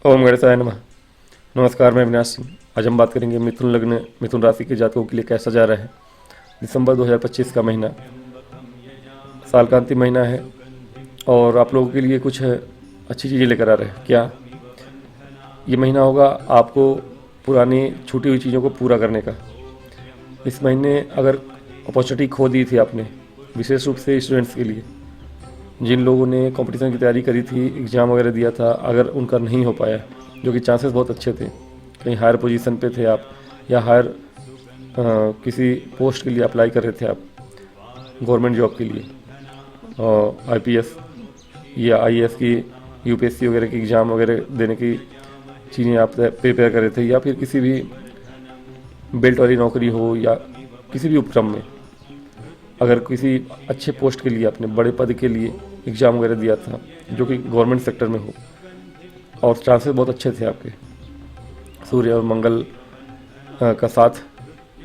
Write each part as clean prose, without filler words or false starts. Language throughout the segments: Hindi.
ओम गणेशाय नमः। नमस्कार, मैं अविनाश सिंह। आज हम बात करेंगे मिथुन लग्न मिथुन राशि के जातकों के लिए कैसा जा रहा है। दिसंबर 2025 का महीना साल का अंतिम महीना है और आप लोगों के लिए कुछ अच्छी चीज़ें लेकर आ रहे हैं। क्या ये महीना होगा आपको पुरानी छूटी हुई चीज़ों को पूरा करने का। इस महीने अगर अपॉर्चुनिटी खो दी थी आपने, विशेष रूप से स्टूडेंट्स के लिए, जिन लोगों ने कंपटीशन की तैयारी करी थी, एग्ज़ाम वगैरह दिया था, अगर उनका नहीं हो पाया, जो कि चांसेस बहुत अच्छे थे, कहीं हायर पोजीशन पे थे आप या हायर किसी पोस्ट के लिए अप्लाई कर रहे थे आप, गवर्नमेंट जॉब के लिए, आईपीएस या आईएएस की, यूपीएससी वगैरह की एग्ज़ाम वगैरह देने की चीज़ें आप प्रिपेयर कर रहे थे, या फिर किसी भी बेल्ट वाली नौकरी हो या किसी भी उपक्रम में अगर किसी अच्छे पोस्ट के लिए, अपने बड़े पद के लिए एग्ज़ाम वगैरह दिया था जो कि गवर्नमेंट सेक्टर में हो और चांसेस बहुत अच्छे थे आपके, सूर्य और मंगल का साथ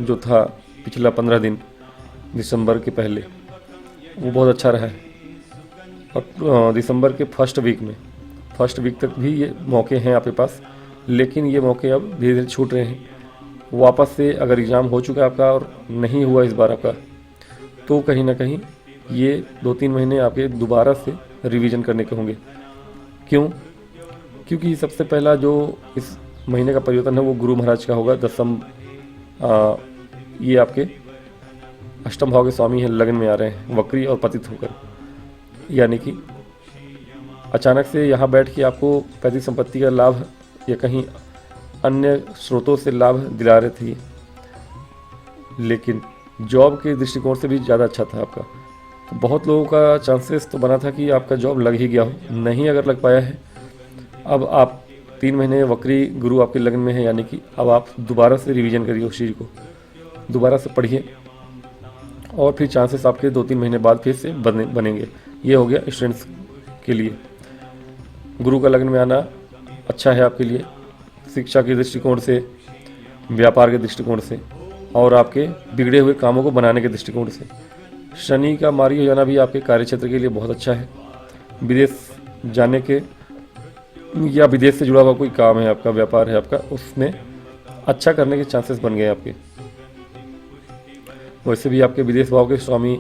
जो था पिछला 15 दिन दिसंबर के पहले, वो बहुत अच्छा रहा है। और दिसंबर के फर्स्ट वीक तक भी ये मौके हैं आपके पास, लेकिन ये मौके अब धीरे धीरे छूट रहे हैं। वापस से अगर एग्ज़ाम हो चुका है आपका और नहीं हुआ इस बार आपका, तो कहीं ना कहीं ये 2-3 महीने आपके दोबारा से रिवीजन करने के होंगे। क्यों? क्योंकि सबसे पहला जो इस महीने का परिवर्तन है वो गुरु महाराज का होगा। ये आपके अष्टम भाव के स्वामी हैं, लग्न में आ रहे हैं वक्री और पतित होकर, यानी कि अचानक से यहाँ बैठ के आपको पैतृक संपत्ति का लाभ या कहीं अन्य स्रोतों से लाभ दिला रहे थे, लेकिन जॉब के दृष्टिकोण से भी ज़्यादा अच्छा था आपका। तो बहुत लोगों का चांसेस तो बना था कि आपका जॉब लग ही गया हो, नहीं अगर लग पाया है, अब आप 3 महीने वक्री गुरु आपके लग्न में है, यानी कि अब आप दोबारा से रिवीजन करिए उस चीज़ को, दोबारा से पढ़िए और फिर चांसेस आपके 2-3 महीने बाद फिर से बनेंगे। ये हो गया स्टूडेंट्स के लिए। गुरु का लग्न में आना अच्छा है आपके लिए, शिक्षा के दृष्टिकोण से, व्यापार के दृष्टिकोण से और आपके बिगड़े हुए कामों को बनाने के दृष्टिकोण से। शनि का मार्गी हो जाना भी आपके कार्यक्षेत्र के लिए बहुत अच्छा है। विदेश जाने के या विदेश से जुड़ा हुआ कोई काम है आपका, व्यापार है आपका, उसमें अच्छा करने के चांसेस बन गए आपके। वैसे भी आपके विदेश भाव के स्वामी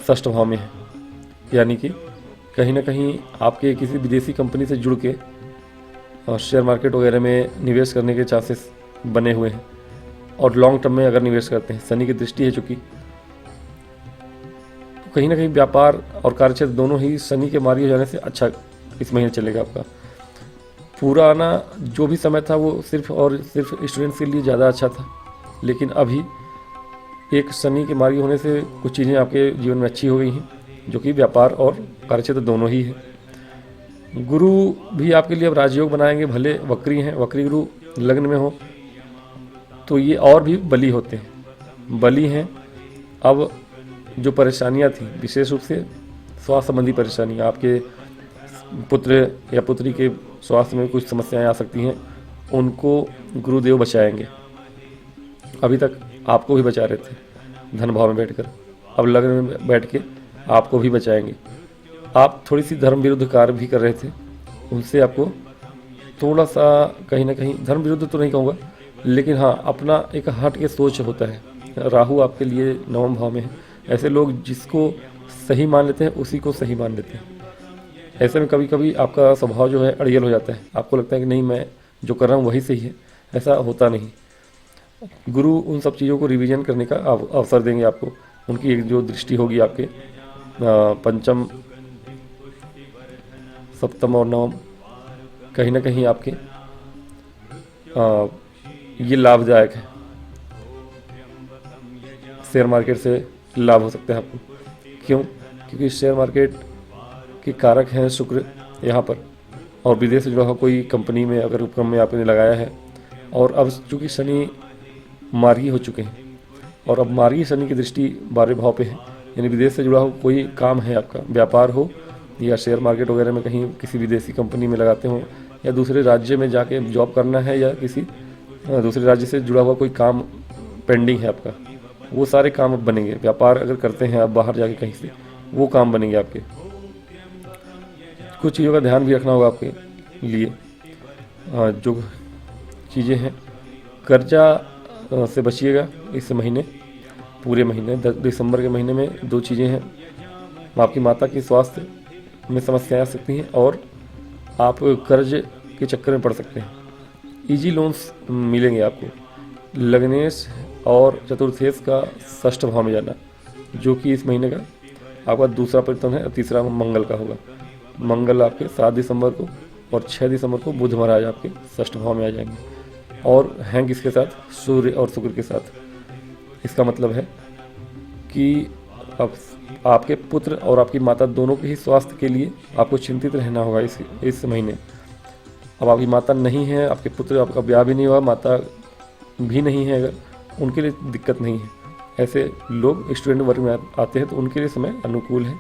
षष्ठ भाव में है, यानी कि कहीं ना कहीं आपके किसी विदेशी कंपनी से जुड़ के और शेयर मार्केट वगैरह में निवेश करने के चांसेस बने हुए हैं। और लॉन्ग टर्म में अगर निवेश करते हैं, शनि की दृष्टि है चूँकि, तो कहीं ना कहीं व्यापार और कार्यक्षेत्र दोनों ही शनि के मार्गी हो जाने से अच्छा इस महीने चलेगा आपका। पूरा आना जो भी समय था वो सिर्फ और सिर्फ स्टूडेंट्स के लिए ज़्यादा अच्छा था, लेकिन अभी एक शनि के मार्गी होने से कुछ चीज़ें आपके जीवन में अच्छी हो गई हैं, जो कि व्यापार और कार्यक्षेत्र दोनों ही है। गुरु भी आपके लिए अब राजयोग बनाएंगे, भले वक्री हैं, वक्री गुरु लग्न में हो तो ये और भी बली होते हैं, बली हैं। अब जो परेशानियां थी, विशेष रूप से स्वास्थ्य संबंधी परेशानियां, आपके पुत्र या पुत्री के स्वास्थ्य में कुछ समस्याएं आ सकती हैं, उनको गुरुदेव बचाएंगे। अभी तक आपको भी बचा रहे थे धन भाव में बैठकर, अब लग्न में बैठ के आपको भी बचाएंगे। आप थोड़ी सी धर्म विरुद्ध कार्य भी कर रहे थे, उनसे आपको थोड़ा सा कहीं ना कहीं, धर्म विरुद्ध तो नहीं कहूँगा, लेकिन हाँ अपना एक हट के सोच होता है। राहु आपके लिए 9वें भाव में है, ऐसे लोग जिसको सही मान लेते हैं उसी को सही मान लेते हैं। ऐसे में कभी कभी आपका स्वभाव जो है अड़ियल हो जाता है, आपको लगता है कि नहीं मैं जो कर रहा हूँ वही सही है, ऐसा होता नहीं। गुरु उन सब चीज़ों को रिवीजन करने का अवसर देंगे आपको। उनकी एक जो दृष्टि होगी आपके पंचम, सप्तम और नवम, कहीं ना कहीं आपके ये लाभदायक है। शेयर मार्केट से लाभ हो सकता है आपको। क्यों? क्योंकि शेयर मार्केट के कारक हैं शुक्र यहाँ पर, और विदेश से जुड़ा हुआ कोई कंपनी में अगर उपक्रम में आपने लगाया है, और अब चूँकि शनि मार्गी हो चुके हैं और अब मार्गी शनि की दृष्टि 12वें भाव पे है, यानी विदेश से जुड़ा हुआ कोई काम है आपका, व्यापार हो या शेयर मार्केट वगैरह में कहीं किसी विदेशी कंपनी में लगाते हो, या दूसरे राज्य में जाके जॉब करना है, या किसी दूसरे राज्य से जुड़ा हुआ कोई काम पेंडिंग है आपका, वो सारे काम अब बनेंगे। व्यापार अगर करते हैं आप बाहर जाके कहीं से, वो काम बनेंगे आपके। कुछ चीज़ों का ध्यान भी रखना होगा आपके लिए। जो चीज़ें हैं, कर्जा से बचिएगा इस महीने, पूरे महीने दिसंबर के महीने में। दो चीज़ें हैं, आपकी माता की स्वास्थ्य में समस्याएं आ सकती हैं और आप कर्ज के चक्कर में पड़ सकते हैं। इजी लोन्स मिलेंगे आपको। लग्नेश और चतुर्थेश का षष्ठ भाव में जाना, जो कि इस महीने का आपका दूसरा परिवर्तन है और तीसरा मंगल का होगा। मंगल आपके 7 दिसंबर को और 6 दिसंबर को बुध महाराज आपके षष्ठ भाव में आ जाएंगे और हैं किसके साथ, सूर्य और शुक्र के साथ। इसका मतलब है कि अब आपके पुत्र और आपकी माता दोनों के ही स्वास्थ्य के लिए आपको चिंतित रहना होगा इस महीने। अब आपकी माता नहीं है, आपके पुत्र, आपका ब्याह भी नहीं हुआ, माता भी नहीं है, अगर उनके लिए दिक्कत नहीं है। ऐसे लोग स्टूडेंट वर्ग में आते हैं तो उनके लिए समय अनुकूल है।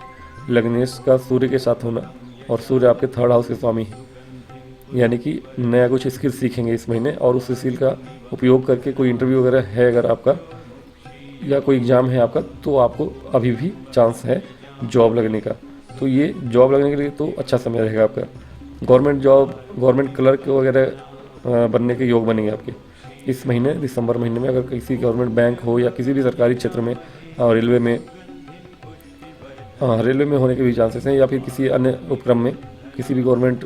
लग्नेश का सूर्य के साथ होना, और सूर्य आपके 3rd हाउस के स्वामी हैं, यानी कि नया कुछ स्किल सीखेंगे इस महीने और उस स्किल का उपयोग करके कोई इंटरव्यू वगैरह है अगर आपका, या कोई एग्ज़ाम है आपका, तो आपको अभी भी चांस है जॉब लगने का। तो ये जॉब लगने के लिए तो अच्छा समय रहेगा आपका। गवर्नमेंट जॉब, गवर्नमेंट क्लर्क वगैरह बनने के योग बनेंगे आपके इस महीने दिसंबर महीने में। अगर किसी गवर्नमेंट बैंक हो या किसी भी सरकारी क्षेत्र में, रेलवे में होने के भी चांसेस हैं, या फिर किसी अन्य उपक्रम में किसी भी गवर्नमेंट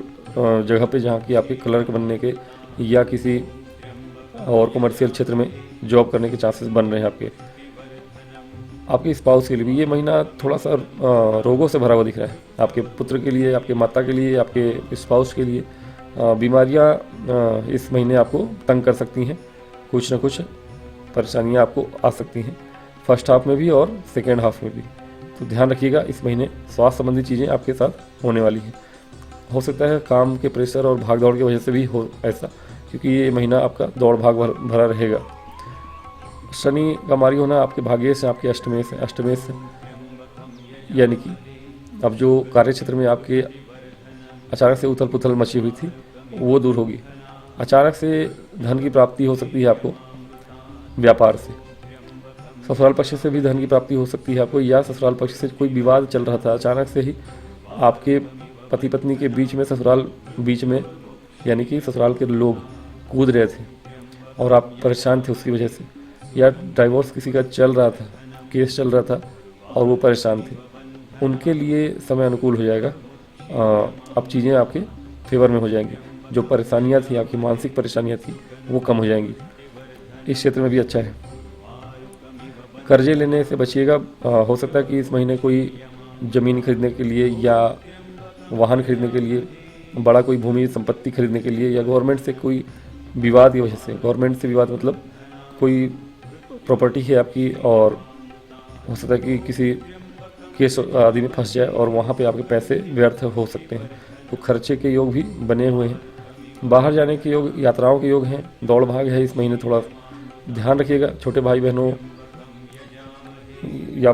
जगह पे जहाँ की आपके क्लर्क बनने के या किसी और कमर्शियल क्षेत्र में जॉब करने के चांसेस बन रहे हैं आपके स्पाउस के लिए भी। ये महीना थोड़ा सा रोगों से भरा हुआ दिख रहा है आपके पुत्र के लिए, आपके माता के लिए, आपके स्पाउस के लिए। बीमारियां इस महीने आपको तंग कर सकती हैं, कुछ ना कुछ परेशानियां आपको आ सकती हैं, फर्स्ट हाफ में भी और सेकेंड हाफ में भी। तो ध्यान रखिएगा, इस महीने स्वास्थ्य संबंधी चीज़ें आपके साथ होने वाली हैं। हो सकता है काम के प्रेशर और भाग दौड़ की वजह से भी हो ऐसा, क्योंकि ये महीना आपका दौड़ भाग भरा रहेगा। शनि का मार्गी होना आपके भाग्य से, आपके अष्टमेश से, यानी कि अब जो कार्य क्षेत्र में आपके अचानक से उथल पुथल मची हुई थी वो दूर होगी। अचानक से धन की प्राप्ति हो सकती है आपको व्यापार से। ससुराल पक्ष से भी धन की प्राप्ति हो सकती है आपको, या ससुराल पक्ष से कोई विवाद चल रहा था, अचानक से ही आपके पति पत्नी के बीच में, ससुराल बीच में, यानी कि ससुराल के लोग कूद रहे थे और आप परेशान थे उसकी वजह से, या डाइवोर्स किसी का चल रहा था, केस चल रहा था और वो परेशान थे, उनके लिए समय अनुकूल हो जाएगा। अब चीज़ें आपके फेवर में हो जाएंगी। जो परेशानियां थी, आपकी मानसिक परेशानियां थी, वो कम हो जाएंगी। इस क्षेत्र में भी अच्छा है। कर्जे लेने से बचिएगा। हो सकता है कि इस महीने कोई ज़मीन खरीदने के लिए या वाहन खरीदने के लिए, बड़ा कोई भूमि संपत्ति खरीदने के लिए, या गवर्नमेंट से कोई विवाद की वजह से, गवर्नमेंट से विवाद मतलब कोई प्रॉपर्टी है आपकी और हो सकता है कि किसी केस आदि में फंस जाए और वहाँ पे आपके पैसे व्यर्थ हो सकते हैं। तो खर्चे के योग भी बने हुए हैं। बाहर जाने के योग, यात्राओं के योग हैं, दौड़ भाग है इस महीने। थोड़ा ध्यान रखिएगा, छोटे भाई बहनों या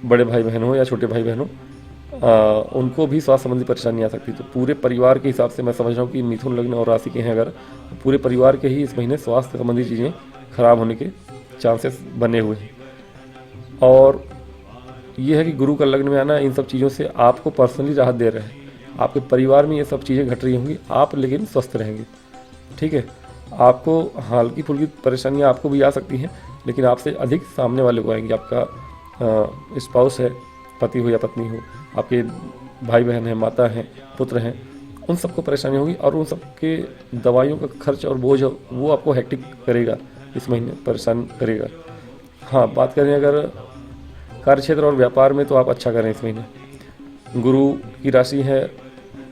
बड़े भाई बहनों या छोटे भाई बहनों, उनको भी स्वास्थ्य संबंधी परेशानी आ सकती है। तो पूरे परिवार के हिसाब से मैं समझ रहा हूँ कि मिथुन लग्न और राशि के हैं अगर, तो पूरे परिवार के ही इस महीने स्वास्थ्य संबंधी चीज़ें खराब होने के चांसेस बने हुए हैं। और ये है कि गुरु का लग्न में आना इन सब चीज़ों से आपको पर्सनली राहत दे रहा है। आपके परिवार में ये सब चीज़ें घट रही होंगी, आप लेकिन स्वस्थ रहेंगे। ठीक है, आपको हल्की फुल्की परेशानियाँ आपको भी आ सकती हैं, लेकिन आपसे अधिक सामने वाले को आएंगी। आपका स्पाउस है, पति हो या पत्नी हो, आपके भाई बहन हैं, माता हैं, पुत्र हैं, उन सबको परेशानी होगी और उन सबके दवाइयों का खर्च और बोझ वो आपको हेक्टिक करेगा, इस महीने परेशान करेगा। हाँ, बात करें अगर कार्यक्षेत्र और व्यापार में, तो आप अच्छा करें इस महीने। गुरु की राशि है,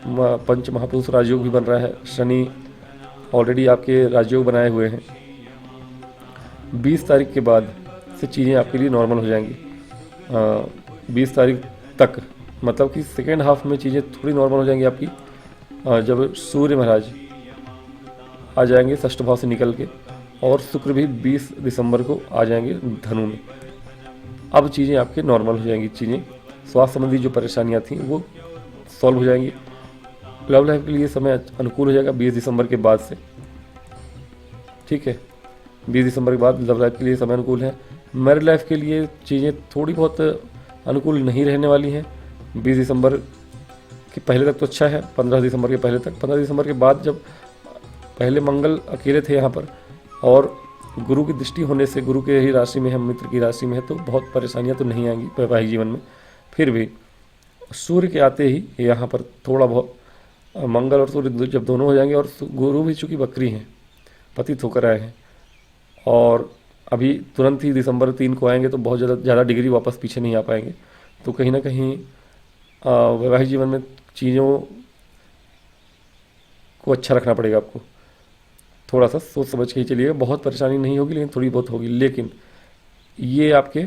पंच महापुरुष राजयोग भी बन रहा है। शनि ऑलरेडी आपके राजयोग बनाए हुए हैं। 20 तारीख के बाद से चीज़ें आपके लिए नॉर्मल हो जाएंगी। 20 तारीख तक, मतलब कि सेकेंड हाफ में चीज़ें थोड़ी नॉर्मल हो जाएंगी आपकी, जब सूर्य महाराज आ जाएंगे षष्ठ भाव से निकल के, और शुक्र भी 20 दिसंबर को आ जाएंगे धनु में। अब चीज़ें आपके नॉर्मल हो जाएंगी। चीज़ें स्वास्थ्य संबंधी जो परेशानियां थी वो सॉल्व हो जाएंगी। लव लाइफ के लिए समय अनुकूल हो जाएगा 20 दिसंबर के बाद से। ठीक है, 20 दिसंबर के बाद लव लाइफ के लिए समय अनुकूल है। मैरिड लाइफ के लिए चीज़ें थोड़ी बहुत अनुकूल नहीं रहने वाली हैं। 20 दिसंबर के पहले तक तो अच्छा है, 15 दिसंबर के पहले तक। 15 दिसंबर के बाद जब पहले मंगल अकेले थे यहाँ पर, और गुरु की दृष्टि होने से, गुरु के ही राशि में है, मित्र की राशि में है, तो बहुत परेशानियाँ तो नहीं आएंगी वैवाहिक जीवन में। फिर भी सूर्य के आते ही यहाँ पर थोड़ा बहुत, मंगल और सूर्य जब दोनों हो जाएंगे, और गुरु भी चूँकि वक्री हैं, पतित होकर आए हैं, और अभी तुरंत ही दिसंबर 3 को आएंगे, तो बहुत ज़्यादा डिग्री वापस पीछे नहीं आ पाएंगे। तो कहीं ना कहीं वैवाहिक जीवन में चीज़ों को अच्छा रखना पड़ेगा आपको, थोड़ा सा सोच समझ के ही चलिएगा। बहुत परेशानी नहीं होगी, लेकिन थोड़ी बहुत होगी। लेकिन ये आपके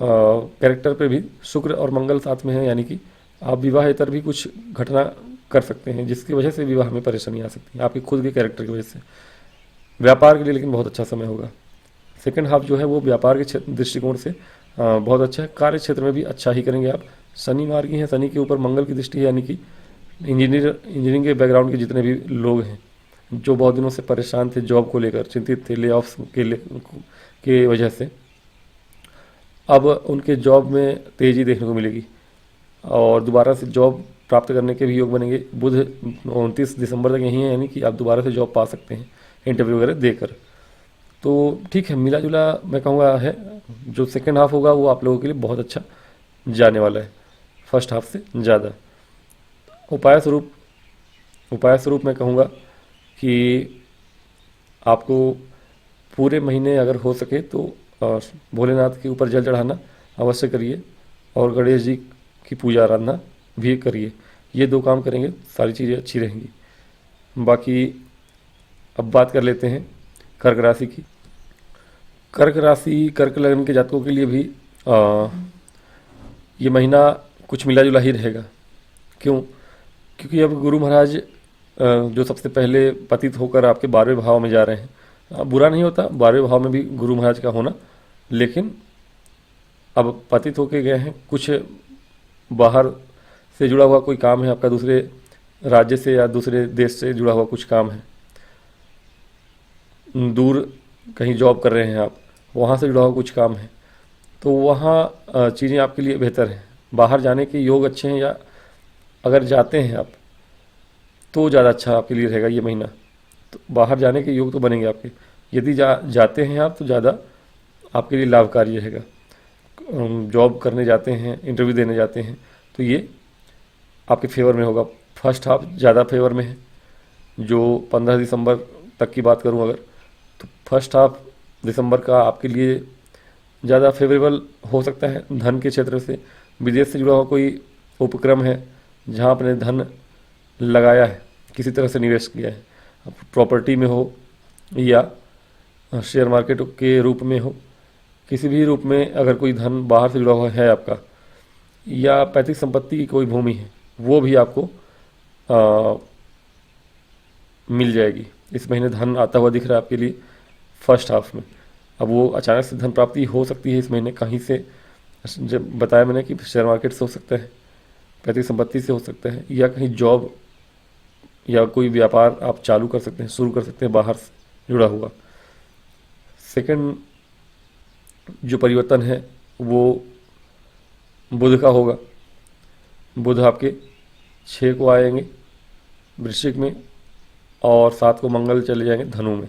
कैरेक्टर पे भी शुक्र और मंगल साथ में है, यानी कि आप विवाहेतर भी कुछ घटना कर सकते हैं, जिसकी वजह से विवाह में परेशानी आ सकती है आपके खुद के कैरेक्टर की वजह से। व्यापार के लिए लेकिन बहुत अच्छा समय होगा। सेकेंड हाफ जो है वो व्यापार के दृष्टिकोण से बहुत अच्छा है। कार्य क्षेत्र में भी अच्छा ही करेंगे आप। शनि मार्गी हैं, शनि के ऊपर मंगल की दृष्टि है, यानी कि इंजीनियरिंग के बैकग्राउंड के जितने भी लोग हैं, जो बहुत दिनों से परेशान थे, जॉब को लेकर चिंतित थे, ले ऑफ्स के वजह से, अब उनके जॉब में तेज़ी देखने को मिलेगी और दोबारा से जॉब प्राप्त करने के भी योग बनेंगे। बुध 29 दिसंबर तक यही है, यानी कि आप दोबारा से जॉब पा सकते हैं इंटरव्यू वगैरह देकर। तो ठीक है, मिला जुला मैं कहूँगा है। जो सेकेंड हाफ होगा वो आप लोगों के लिए बहुत अच्छा जाने वाला है, फर्स्ट हाफ से ज़्यादा। उपाय स्वरूप मैं कहूँगा कि आपको पूरे महीने अगर हो सके तो भोलेनाथ के ऊपर जल चढ़ाना अवश्य करिए, और गणेश जी की पूजा आराधना भी करिए। ये 2 काम करेंगे, सारी चीज़ें अच्छी रहेंगी। बाकी अब बात कर लेते हैं कर्क राशि की। कर्क राशि, कर्क लग्न के जातकों के लिए भी ये महीना कुछ मिला जुला ही रहेगा। क्यों? क्योंकि अब गुरु महाराज जो सबसे पहले पतित होकर आपके 12वें भाव में जा रहे हैं। बुरा नहीं होता 12वें भाव में भी गुरु महाराज का होना, लेकिन अब पतित होके गए हैं। कुछ बाहर से जुड़ा हुआ कोई काम है आपका, दूसरे राज्य से या दूसरे देश से जुड़ा हुआ कुछ काम है, दूर कहीं जॉब कर रहे हैं आप, वहाँ से जुड़ा हुआ कुछ काम है, तो वहाँ चीज़ें आपके लिए बेहतर हैं। बाहर जाने के योग अच्छे हैं, या अगर जाते हैं आप तो ज़्यादा अच्छा आपके लिए रहेगा ये महीना। तो बाहर जाने के योग तो बनेंगे आपके। यदि जाते हैं आप तो ज़्यादा आपके लिए लाभकारी रहेगा। जॉब करने जाते हैं, इंटरव्यू देने जाते हैं, तो ये आपके फेवर में होगा। फर्स्ट हाफ ज़्यादा फेवर में है। जो 15 दिसंबर तक की बात करूं अगर, तो फर्स्ट हाफ दिसंबर का आपके लिए ज़्यादा फेवरेबल हो सकता है। धन के क्षेत्र से, विदेश से जुड़ा हुआ कोई उपक्रम है जहां आपने धन लगाया है, किसी तरह से निवेश किया है, प्रॉपर्टी में हो या शेयर मार्केट के रूप में हो, किसी भी रूप में अगर कोई धन बाहर से जुड़ा हुआ है आपका, या पैतृक संपत्ति की कोई भूमि है, वो भी आपको मिल जाएगी। इस महीने धन आता हुआ दिख रहा है आपके लिए फर्स्ट हाफ में। अब वो अचानक से धन प्राप्ति हो सकती है इस महीने कहीं से, जब बताया मैंने कि शेयर मार्केट से हो सकता है, पैतृक संपत्ति से हो सकता है, या कहीं जॉब या कोई व्यापार आप चालू कर सकते हैं, शुरू कर सकते हैं बाहर से जुड़ा हुआ। सेकंड जो परिवर्तन है वो बुध का होगा। बुध आपके 6 को आएंगे वृश्चिक में, और 7 को मंगल चले जाएंगे धनु में।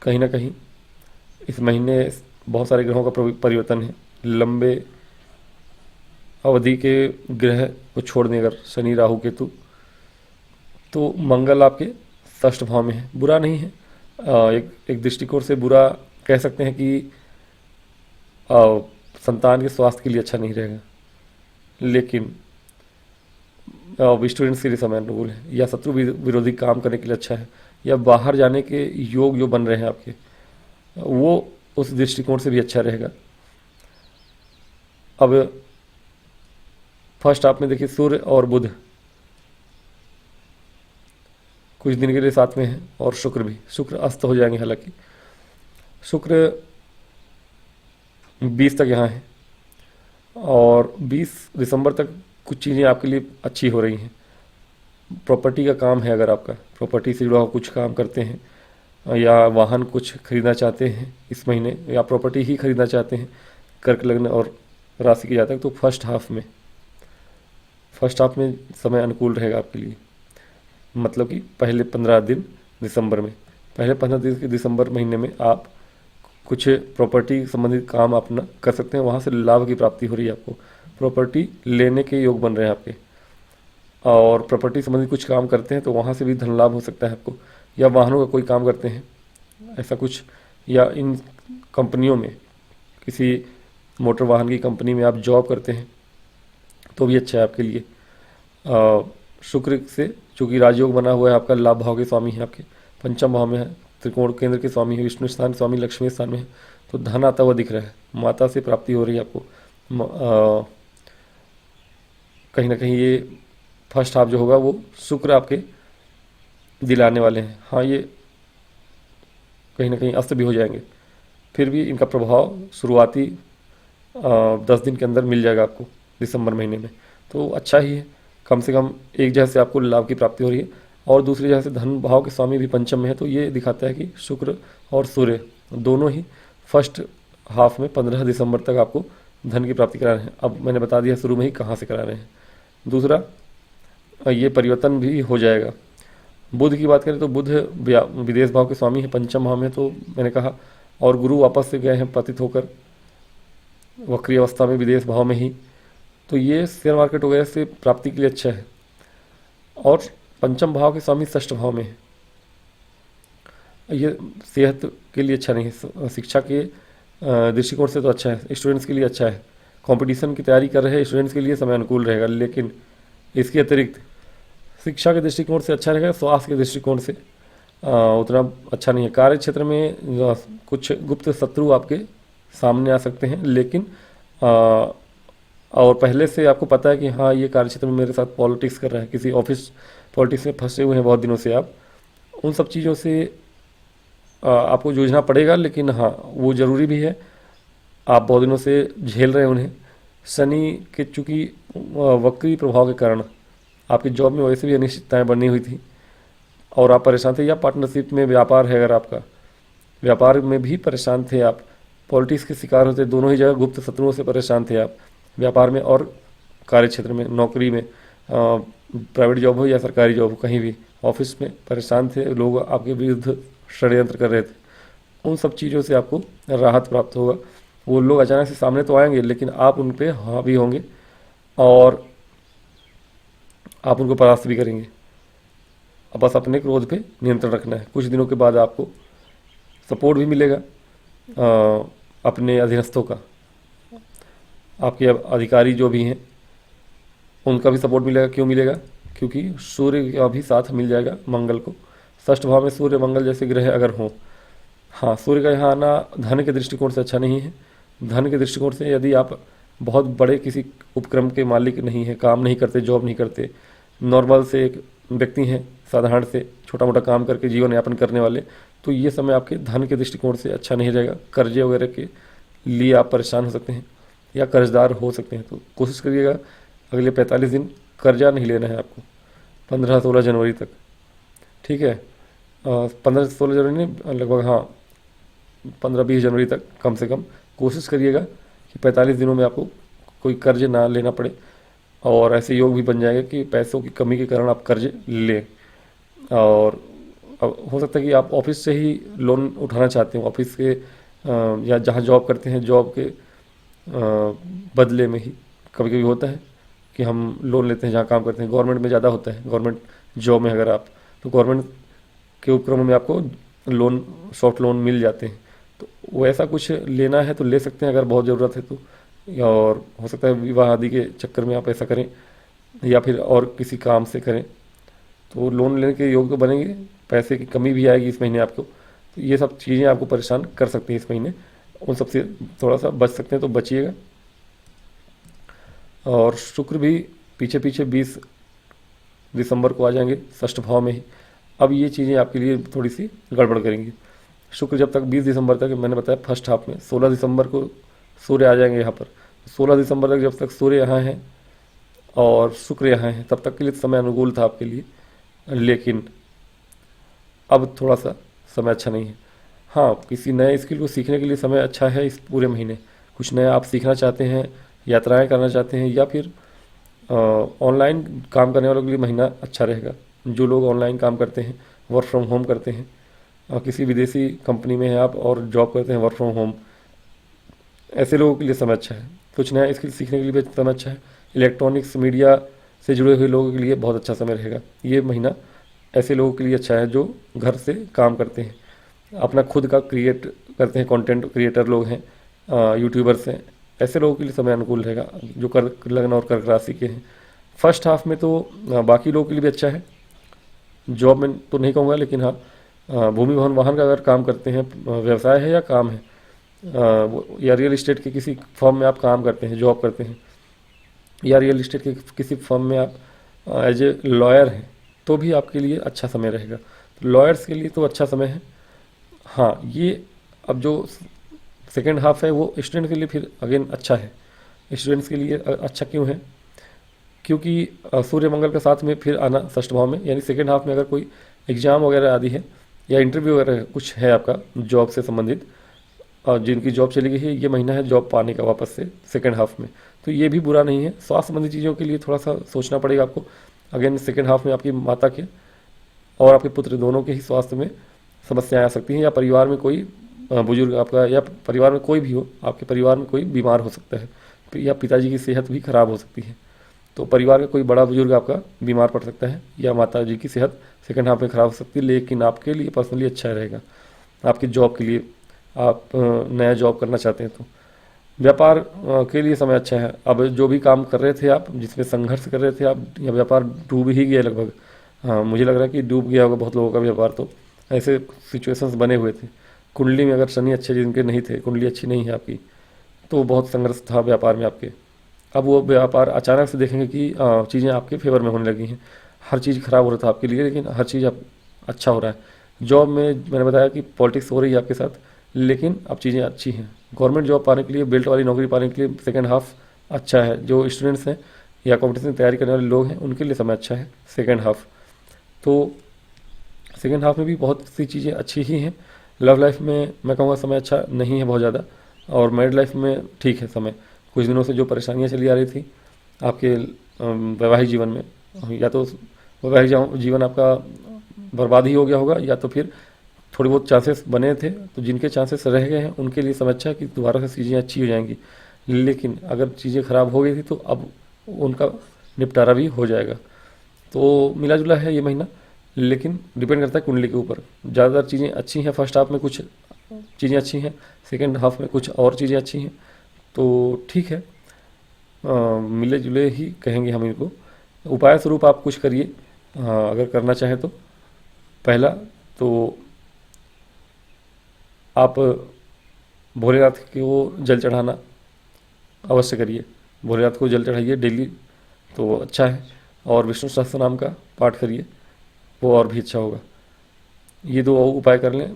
कहीं ना कहीं इस महीने बहुत सारे ग्रहों का परिवर्तन है। लंबे अवधि के ग्रह को छोड़ने अगर शनि राहु केतु, तो मंगल आपके षष्ठ भाव में है। बुरा नहीं है, एक दृष्टिकोण से बुरा कह सकते हैं कि संतान के स्वास्थ्य के लिए अच्छा नहीं रहेगा, लेकिन स्टूडेंट्स के लिए समय अनुकूल है, या शत्रु विरोधी काम करने के लिए अच्छा है, या बाहर जाने के योग जो बन रहे हैं आपके, वो उस दृष्टिकोण से भी अच्छा रहेगा। अब फर्स्ट हाफ में देखिए सूर्य और बुध कुछ दिन के लिए साथ में है, और शुक्र भी। शुक्र अस्त हो जाएंगे, हालांकि शुक्र 20 तक यहाँ है, और 20 दिसंबर तक कुछ चीज़ें आपके लिए अच्छी हो रही हैं। प्रॉपर्टी का काम है, अगर आपका प्रॉपर्टी से जुड़ा हुआ कुछ काम करते हैं, या वाहन कुछ खरीदना चाहते हैं इस महीने, या प्रॉपर्टी ही खरीदना चाहते हैं, कर्क लग्न और राशि के जातक, तो फर्स्ट हाफ में समय अनुकूल रहेगा आपके लिए। मतलब कि पहले 15 दिन दिसंबर में, पहले 15 दिन के दिसंबर महीने में आप कुछ प्रॉपर्टी संबंधित काम अपना कर सकते हैं। वहाँ से लाभ की प्राप्ति हो रही है आपको, प्रॉपर्टी लेने के योग बन रहे हैं आपके, और प्रॉपर्टी संबंधित कुछ काम करते हैं तो वहाँ से भी धन लाभ हो सकता है आपको, या वाहनों का कोई काम करते हैं ऐसा कुछ, या इन कंपनियों में किसी मोटर वाहन की कंपनी में आप जॉब करते हैं तो भी अच्छा है आपके लिए। शुक्र से चूँकि राजयोग बना हुआ है आपका, लाभ भाव के स्वामी है आपके, पंचम भाव में है, त्रिकोण केंद्र के स्वामी है, विष्णु स्थान स्वामी लक्ष्मी स्थान में है, तो धन आता हुआ दिख रहा है, माता से प्राप्ति हो रही है आपको। कहीं ना कहीं ये फर्स्ट हाफ जो होगा वो शुक्र आपके दिलाने वाले हैं। हाँ, ये कहीं ना कहीं अस्त भी हो जाएंगे, फिर भी इनका प्रभाव शुरुआती 10 दिन के अंदर मिल जाएगा आपको दिसंबर महीने में, तो अच्छा ही है। कम से कम एक जगह से आपको लाभ की प्राप्ति हो रही है, और दूसरी जगह से धन भाव के स्वामी भी पंचम में है, तो ये दिखाता है कि शुक्र और सूर्य दोनों ही फर्स्ट हाफ में 15 दिसंबर तक आपको धन की प्राप्ति करा रहे हैं। अब मैंने बता दिया शुरू में ही कहाँ से करा रहे हैं। दूसरा, ये परिवर्तन भी हो जाएगा। बुध की बात करें तो बुध विदेश भाव के स्वामी है, पंचम भाव में, तो मैंने कहा, और गुरु वापस से गए हैं पतित होकर वक्री अवस्था में विदेश भाव में ही, तो ये शेयर मार्केट वगैरह से प्राप्ति के लिए अच्छा है। और पंचम भाव के स्वामी षष्ठ भाव में है, ये सेहत के लिए अच्छा नहीं है, शिक्षा के दृष्टिकोण से तो अच्छा है, स्टूडेंट्स के लिए अच्छा है, कंपटीशन की तैयारी कर रहे स्टूडेंट्स के लिए समय अनुकूल रहेगा, लेकिन इसके अतिरिक्त शिक्षा के दृष्टिकोण से अच्छा रहेगा, स्वास्थ्य के दृष्टिकोण से उतना अच्छा नहीं है। कार्य क्षेत्र में कुछ गुप्त शत्रु आपके सामने आ सकते हैं, लेकिन और पहले से आपको पता है कि हाँ, ये कार्य क्षेत्र में मेरे साथ पॉलिटिक्स कर रहा है, किसी ऑफिस पॉलिटिक्स में फंसे हुए हैं बहुत दिनों से आप, उन सब चीज़ों से आपको जूझना पड़ेगा, लेकिन हाँ, वो ज़रूरी भी है, आप बहुत दिनों से झेल रहे हैं उन्हें। शनि के चूँकि वक्री प्रभाव के कारण आपकी जॉब में वैसे भी अनिश्चितताएँ बनी हुई थी और आप परेशान थे, या पार्टनरशिप में व्यापार है अगर आपका, व्यापार में भी परेशान थे आप, पॉलिटिक्स के शिकार होते, दोनों ही जगह गुप्त शत्रुओं से परेशान थे आप, व्यापार में और कार्य क्षेत्र में, नौकरी में, प्राइवेट जॉब हो या सरकारी जॉब हो, कहीं भी ऑफिस में परेशान थे, लोग आपके विरुद्ध षड्यंत्र कर रहे थे, उन सब चीज़ों से आपको राहत प्राप्त होगा। वो लोग अचानक से सामने तो आएंगे, लेकिन आप उन पर हावी होंगे और आप उनको परास्त भी करेंगे। अब बस अपने क्रोध पे नियंत्रण रखना है। कुछ दिनों के बाद आपको सपोर्ट भी मिलेगा अपने अधीनस्थों का, आपके अधिकारी जो भी हैं उनका भी सपोर्ट मिलेगा। क्यों मिलेगा? क्योंकि सूर्य का भी साथ मिल जाएगा मंगल को। षष्ठ भाव में सूर्य मंगल जैसे ग्रह अगर हों, हाँ, सूर्य का यहाँ आना धन के दृष्टिकोण से अच्छा नहीं है। धन के दृष्टिकोण से यदि आप बहुत बड़े किसी उपक्रम के मालिक नहीं हैं, काम नहीं करते, जॉब नहीं करते, नॉर्मल से एक व्यक्ति हैं, साधारण से छोटा मोटा काम करके जीवन यापन करने वाले, तो ये समय आपके धन के दृष्टिकोण से अच्छा नहीं रहेगा। कर्जे वगैरह के लिए आप परेशान हो सकते हैं या कर्जदार हो सकते हैं, तो कोशिश करिएगा अगले 45 दिन कर्जा नहीं लेना है आपको, 15-16 जनवरी तक, ठीक है। 15-16 जनवरी नहीं, लगभग हाँ 15-20 जनवरी तक कम से कम कोशिश करिएगा कि 45 दिनों में आपको कोई कर्ज ना लेना पड़े, और ऐसे योग भी बन जाएगा कि पैसों की कमी के कारण आप कर्ज लें। और अब हो सकता है कि आप ऑफिस से ही लोन उठाना चाहते हो, ऑफिस के या जहाँ जॉब करते हैं, जॉब के बदले में ही कभी कभी होता है कि हम लोन लेते हैं जहाँ काम करते हैं। गवर्नमेंट में ज़्यादा होता है, गवर्नमेंट जॉब में अगर आप, तो गवर्नमेंट के उपक्रम में आपको लोन, सॉफ्ट लोन मिल जाते हैं, तो वैसा कुछ लेना है तो ले सकते हैं अगर बहुत ज़रूरत है तो। और हो सकता है विवाह आदि के चक्कर में आप ऐसा करें, या फिर और किसी काम से करें, तो लोन लेने के योग्य बनेंगे। पैसे की कमी भी आएगी इस महीने आपको, तो ये सब चीज़ें आपको परेशान कर सकती हैं इस महीने, उन सबसे थोड़ा सा बच सकते हैं तो बचिएगा। और शुक्र भी पीछे पीछे 20 दिसंबर को आ जाएंगे षष्ठ भाव में ही। अब ये चीज़ें आपके लिए थोड़ी सी गड़बड़ करेंगी। शुक्र जब तक 20 दिसंबर तक, मैंने बताया फर्स्ट हाफ में 16 दिसंबर को सूर्य आ जाएंगे यहाँ पर, 16 दिसंबर तक जब तक सूर्य यहाँ हैं और शुक्र यहाँ हैं, तब तक के लिए समय अनुकूल था आपके लिए, लेकिन अब थोड़ा सा समय अच्छा नहीं है। हाँ, किसी नए स्किल को सीखने के लिए समय अच्छा है इस पूरे महीने। कुछ नया आप सीखना चाहते हैं, यात्राएं करना चाहते हैं, या फिर ऑनलाइन काम करने वालों के लिए महीना अच्छा रहेगा। जो लोग ऑनलाइन काम करते हैं, वर्क फ्रॉम होम करते हैं, किसी विदेशी कंपनी में हैं आप और जॉब करते हैं वर्क फ्रॉम होम, ऐसे लोगों के लिए समय अच्छा है। कुछ नया स्किल सीखने के लिए भी समय अच्छा है। इलेक्ट्रॉनिक्स मीडिया से जुड़े हुए लोगों के लिए बहुत अच्छा समय रहेगा। ये महीना ऐसे लोगों के लिए अच्छा है जो घर से काम करते हैं, अपना खुद का क्रिएट करते हैं, कंटेंट क्रिएटर लोग हैं, यूट्यूबर्स हैं, ऐसे लोगों के लिए समय अनुकूल रहेगा जो कर्क लग्न और कर्क राशि के हैं। फर्स्ट हाफ में तो बाकी लोगों के लिए भी अच्छा है। जॉब में तो नहीं कहूँगा, लेकिन हाँ भूमि भवन वाहन का अगर काम करते हैं, व्यवसाय है या काम है, या रियल इस्टेट के किसी फर्म में आप काम करते हैं, जॉब करते हैं, या रियल इस्टेट के किसी फर्म में आप एज ए लॉयर हैं, तो भी आपके लिए अच्छा समय रहेगा। तो लॉयर्स के लिए तो अच्छा समय है। हाँ, ये अब जो सेकेंड हाफ है वो स्टूडेंट के लिए फिर अगेन अच्छा है। स्टूडेंट्स के लिए अच्छा क्यों है? क्योंकि सूर्य मंगल के साथ में फिर आना षष्ठ भाव में, यानी सेकेंड हाफ में अगर कोई एग्ज़ाम वगैरह आदि है या इंटरव्यू वगैरह कुछ है आपका जॉब से संबंधित, और जिनकी जॉब चली गई है, ये महीना है जॉब पाने का वापस से सेकेंड हाफ में, तो ये भी बुरा नहीं है। स्वास्थ्य संबंधी चीज़ों के लिए थोड़ा सा सोचना पड़ेगा आपको। अगेन सेकेंड हाफ में आपकी माता के और आपके पुत्र दोनों के ही स्वास्थ्य में समस्याएं आ सकती हैं, या परिवार में कोई बुजुर्ग आपका, या परिवार में कोई भी हो, आपके परिवार में कोई बीमार हो सकता है, या पिताजी की सेहत भी खराब हो सकती है। तो परिवार का कोई बड़ा बुजुर्ग आपका बीमार पड़ सकता है, या माता जी की सेहत सेकेंड हाफ में ख़राब हो सकती है। लेकिन आपके लिए पर्सनली अच्छा रहेगा, आपकी जॉब के लिए, आप नया जॉब करना चाहते हैं तो। व्यापार के लिए समय अच्छा है। अब जो भी काम कर रहे थे आप, जिसमें संघर्ष कर रहे थे आप, या व्यापार डूब ही गया लगभग, हाँ मुझे लग रहा है कि डूब गया होगा बहुत लोगों का व्यापार, तो ऐसे सिचुएशंस बने हुए थे। कुंडली में अगर शनि अच्छे जिनके नहीं थे, कुंडली अच्छी नहीं है आपकी, तो बहुत संघर्ष था व्यापार में आपके। अब वो व्यापार अचानक से देखेंगे कि चीज़ें आपके फेवर में होने लगी हैं। हर चीज़ खराब हो रहा था आपके लिए, लेकिन हर चीज़ अब अच्छा हो रहा है। जॉब में मैंने बताया कि पॉलिटिक्स हो रही है आपके साथ, लेकिन अब चीज़ें अच्छी हैं। गवर्नमेंट जॉब पाने के लिए, बेल्ट वाली नौकरी पाने के लिए सेकेंड हाफ अच्छा है। जो स्टूडेंट्स हैं या कॉम्पिटिशन की तैयारी करने वाले लोग हैं, उनके लिए समय अच्छा है सेकेंड हाफ। तो सेकेंड हाफ में भी बहुत सी चीज़ें अच्छी ही हैं। लव लाइफ में मैं कहूँगा समय अच्छा नहीं है बहुत ज़्यादा, और मैरिड लाइफ में ठीक है समय। कुछ दिनों से जो परेशानियाँ चली आ रही थी आपके वैवाहिक जीवन में, या तो वैवाहिक जीवन आपका बर्बाद ही हो गया होगा, या तो फिर थोड़ी बहुत चांसेस बने थे, तो जिनके चांसेस रह गए हैं उनके लिए समय अच्छा है कि दोबारा से चीज़ें अच्छी हो जाएंगी। लेकिन अगर चीज़ें ख़राब हो गई थी तो अब उनका निपटारा भी हो जाएगा। तो मिला जुला है ये महीना, लेकिन डिपेंड करता है कुंडली के ऊपर। ज़्यादातर चीज़ें अच्छी हैं, फर्स्ट हाफ में कुछ चीज़ें अच्छी हैं, सेकेंड हाफ में कुछ और चीज़ें अच्छी हैं, तो ठीक है। मिले जुले ही कहेंगे हम इनको। उपाय स्वरूप आप कुछ करिए अगर करना चाहें तो। पहला तो आप भोलेनाथ को जल चढ़ाना अवश्य करिए, भोलेनाथ को जल चढ़ाइए डेली, तो अच्छा है। और विष्णु सहस्त्र नाम का पाठ करिए, वो और भी अच्छा होगा। ये दो उपाय कर लें,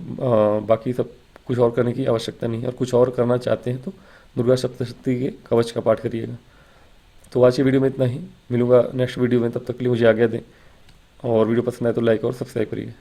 बाकी सब कुछ और करने की आवश्यकता नहीं है। और कुछ और करना चाहते हैं तो दुर्गा सप्तशती के कवच का पाठ करिएगा। तो आज की वीडियो में इतना ही, मिलूंगा नेक्स्ट वीडियो में, तब तक के लिए मुझे आज्ञा दें। और वीडियो पसंद आए तो लाइक और सब्सक्राइब करिए।